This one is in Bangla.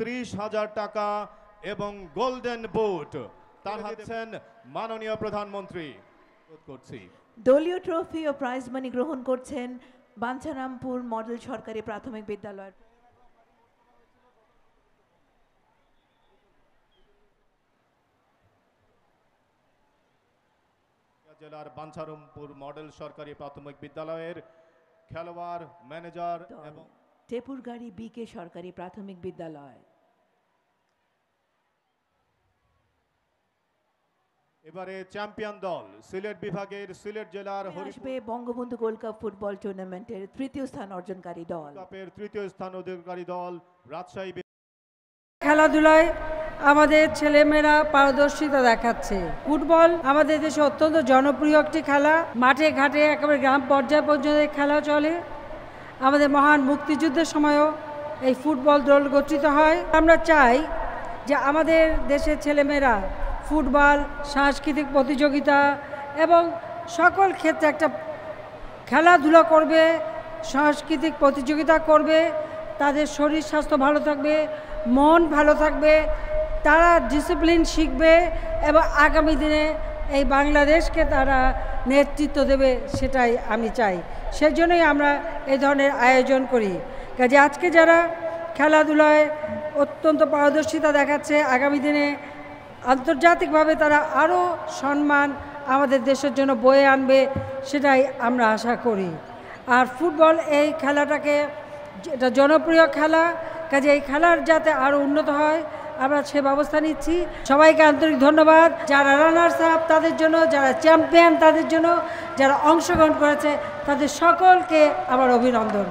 30,000 টাকা এবং গোল্ডেন বুট তার হাতেছেন মাননীয় প্রধানমন্ত্রী। করছি দলীয় ট্রফি ও প্রাইজ মানি গ্রহণ করছেন বাঞ্ছারামপুর মডেল সরকারি প্রাথমিক বিদ্যালয়ের জেলার বাঞ্ছারামপুর মডেল সরকারি প্রাথমিক বিদ্যালয়ের খেলোয়াড় ম্যানেজার এবং টেপুরগাড়ি বিকে সরকারি প্রাথমিক বিদ্যালয়। এবারে চ্যাম্পিয়ন দল সিলেট বিভাগের সিলেট জেলার আসবে বঙ্গবন্ধু গোল্ড কাপ ফুটবল টুর্নামেন্টের তৃতীয় স্থান অর্জনকারী দল। কাপের তৃতীয় স্থান অধিকারী দল রাজশাহী। খেলাধুলায় আমাদের ছেলেমেয়েরা পারদর্শিতা দেখাচ্ছে। ফুটবল আমাদের দেশে অত্যন্ত জনপ্রিয় একটি খেলা। মাঠে ঘাটে একেবারে গ্রাম পর্যায় পর্যন্ত খেলা চলে। আমাদের মহান মুক্তিযুদ্ধের সময়ও এই ফুটবল দল গঠিত হয়। আমরা চাই যে আমাদের দেশের ছেলেমেয়েরা ফুটবল, সাংস্কৃতিক প্রতিযোগিতা এবং সকল ক্ষেত্রে একটা খেলাধুলা করবে, সাংস্কৃতিক প্রতিযোগিতা করবে, তাদের শরীর স্বাস্থ্য ভালো থাকবে, মন ভালো থাকবে, তারা ডিসিপ্লিন শিখবে এবং আগামী দিনে এই বাংলাদেশকে তারা নেতৃত্ব দেবে, সেটাই আমি চাই। সেজন্যই আমরা এই ধরনের আয়োজন করি। কাজে আজকে যারা খেলাধুলায় অত্যন্ত পারদর্শিতা দেখাচ্ছে, আগামী দিনে আন্তর্জাতিকভাবে তারা আরও সম্মান আমাদের দেশের জন্য বয়ে আনবে, সেটাই আমরা আশা করি। আর ফুটবল এই খেলাটাকে এটা জনপ্রিয় খেলা, কাজে এই খেলার যাতে আরও উন্নত হয় আমরা সে ব্যবস্থা নিচ্ছি। সবাইকে আন্তরিক ধন্যবাদ, যারা রানার্স আপ তাদের জন্য, যারা চ্যাম্পিয়ন তাদের জন্য, যারা অংশগ্রহণ করেছে তাদের সকলকে আমার অভিনন্দন।